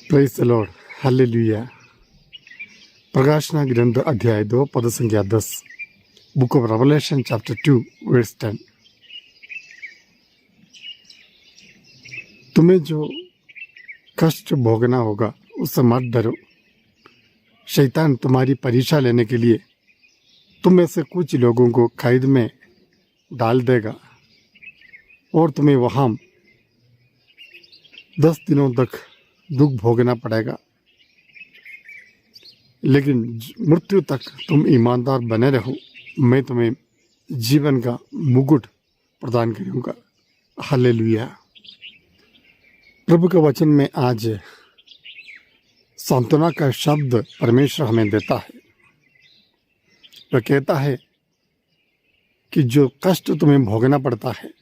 Praise the Lord, hallelujah. प्रकाशना ग्रंथ अध्याय 2 पद संख्या 10, book of Revelation chapter 2 verse 10। तुम्हें जो कष्ट भोगना होगा उससे मत डरो। शैतान तुम्हारी परीक्षा लेने के लिए तुम में से कुछ लोगों को कैद में डाल देगा और तुम्हें वहाँ 10 दिनों तक दुख भोगना पड़ेगा, लेकिन मृत्यु तक तुम ईमानदार बने रहो, मैं तुम्हें जीवन का मुकुट प्रदान करूँगा। हालेलुया। प्रभु के वचन में आज सांत्वना का शब्द परमेश्वर हमें देता है। वह कहता है कि जो कष्ट तुम्हें भोगना पड़ता है,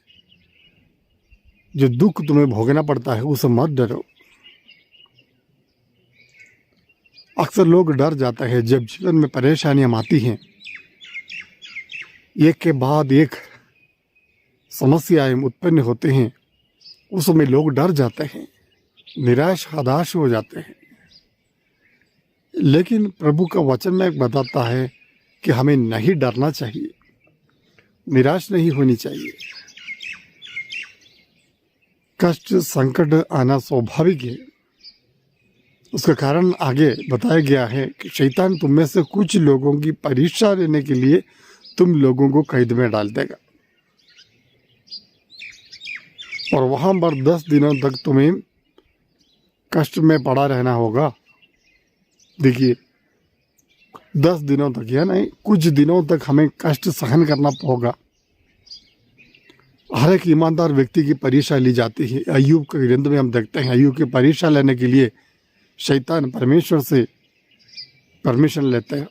जो दुख तुम्हें भोगना पड़ता है, उसे मत डरो। अक्सर लोग डर जाते हैं जब जीवन में परेशानियां आती हैं, एक के बाद एक समस्याएं उत्पन्न होते हैं, उस समय लोग डर जाते हैं, निराश हताश हो जाते हैं। लेकिन प्रभु का वचन में बताता है कि हमें नहीं डरना चाहिए, निराश नहीं होनी चाहिए। कष्ट संकट आना स्वाभाविक है। उसका कारण आगे बताया गया है कि शैतान तुम में से कुछ लोगों की परीक्षा लेने के लिए तुम लोगों को कैद में डाल देगा और वहां पर 10 दिनों तक तुम्हें कष्ट में पड़ा रहना होगा। देखिए, 10 दिनों तक या नहीं, कुछ दिनों तक हमें कष्ट सहन करना होगा। हर एक ईमानदार व्यक्ति की परीक्षा ली जाती है। अय्यूब के ग्रंथ में हम देखते हैं, अय्यूब की परीक्षा लेने के लिए शैतान परमेश्वर से परमिशन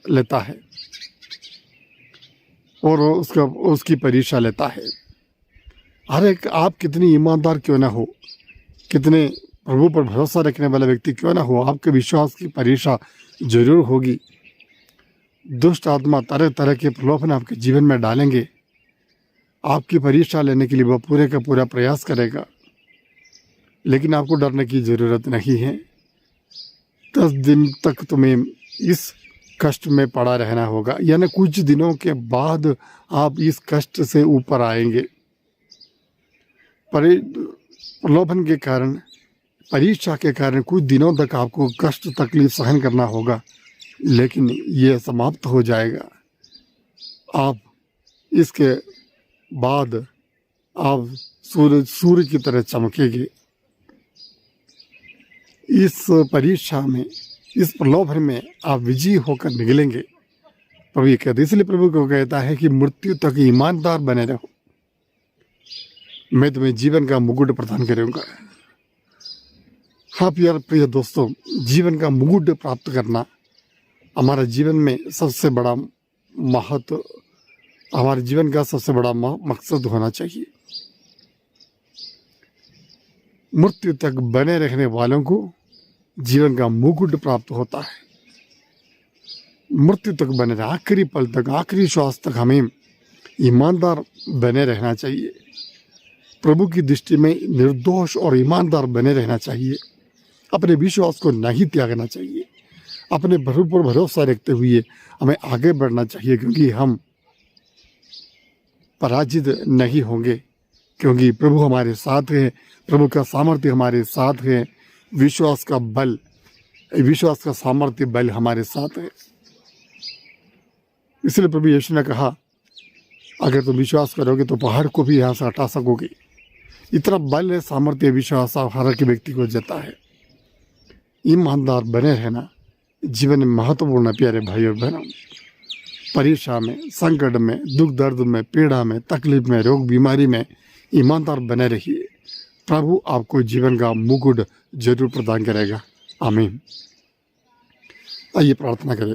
लेता है और उसकी परीक्षा लेता है। हर एक, आप कितनी ईमानदार क्यों ना हो, कितने प्रभु पर भरोसा रखने वाला व्यक्ति क्यों ना हो, आपके विश्वास की परीक्षा जरूर होगी। दुष्ट आत्मा तरह तरह के प्रलोभन आपके जीवन में डालेंगे। आपकी परीक्षा लेने के लिए वह पूरे का पूरा प्रयास करेगा, लेकिन आपको डरने की जरूरत नहीं है। 10 दिन तक तुम्हें इस कष्ट में पड़ा रहना होगा, यानी कुछ दिनों के बाद आप इस कष्ट से ऊपर आएंगे। प्रलोभन के कारण, परीक्षा के कारण कुछ दिनों तक आपको कष्ट तकलीफ सहन करना होगा, लेकिन ये समाप्त हो जाएगा। आप इसके बाद आप सूर्य की तरह चमकेंगे। इस परीक्षा में, इस प्रलोभन में आप विजयी होकर निकलेंगे। प्रभु ये कहते, इसलिए प्रभु को कहता है कि मृत्यु तक ईमानदार बने रहो, मैं तुम्हें जीवन का मुकुट प्रदान करूंगा। हाँ प्यार प्रिय दोस्तों, जीवन का मुकुट प्राप्त करना हमारे जीवन में सबसे बड़ा महत्व, हमारे जीवन का सबसे बड़ा मकसद होना चाहिए। मृत्यु तक बने रहने वालों को जीवन का मुकुट प्राप्त होता है। मृत्यु तक बने रहे, आखिरी पल तक, आखिरी श्वास तक हमें ईमानदार बने रहना चाहिए। प्रभु की दृष्टि में निर्दोष और ईमानदार बने रहना चाहिए। अपने विश्वास को नहीं त्यागना चाहिए। अपने प्रभु पर भरोसा रखते हुए हमें आगे बढ़ना चाहिए, क्योंकि हम पराजित नहीं होंगे, क्योंकि प्रभु हमारे साथ है। प्रभु का सामर्थ्य हमारे साथ है। विश्वास का बल, विश्वास का सामर्थ्य बल हमारे साथ है। इसलिए प्रभु यीशु ने कहा, अगर तुम विश्वास करोगे तो पहाड़ को भी यहाँ से हटा सकोगे। इतना बल है, सामर्थ्य, विश्वास हर एक व्यक्ति को देता है। ईमानदार बने रहना जीवन में महत्वपूर्ण है। प्यारे भाई और बहनों, परीक्षा में, संकट में, दुख दर्द में, पीड़ा में, तकलीफ में, रोग बीमारी में ईमानदार बने रहिए। प्रभु आपको जीवन का मुकुट जरूर प्रदान करेगा। आमीन। आइए प्रार्थना करें।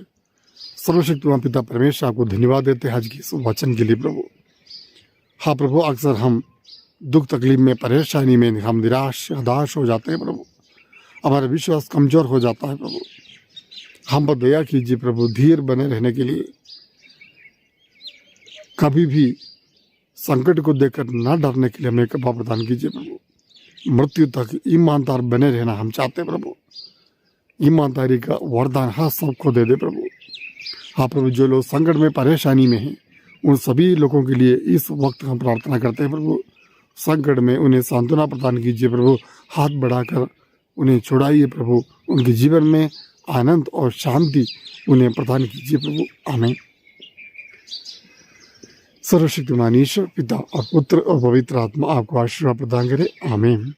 सर्वशक्तिमान पिता परमेश्वर, आपको धन्यवाद देते हैं आज के इस वचन के लिए प्रभु। हाँ प्रभु, अक्सर हम दुख तकलीफ में, परेशानी में हम निराश हताश हो जाते हैं प्रभु। हमारा विश्वास कमजोर हो जाता है प्रभु। हम पर दया कीजिए प्रभु, धीर बने रहने के लिए, कभी भी संकट को देखकर न डरने के लिए हमें कृपा प्रदान कीजिए प्रभु। मृत्यु तक ईमानदार बने रहना हम चाहते हैं प्रभु। ईमानदारी का वरदान हाँ सबको दे दे प्रभु। हाँ प्रभु, जो लोग संकट में परेशानी में हैं उन सभी लोगों के लिए इस वक्त हम प्रार्थना करते हैं प्रभु। संकट में उन्हें सांत्वना प्रदान कीजिए प्रभु, हाथ बढ़ाकर उन्हें छुड़ाइए प्रभु, उनके जीवन में आनंद और शांति उन्हें प्रदान कीजिए प्रभु। आमीन। सर्वशक्तिमान ईश्वर पिता और पुत्र और पवित्र आत्मा आपको आशीर्वाद प्रदान करे। आमीन।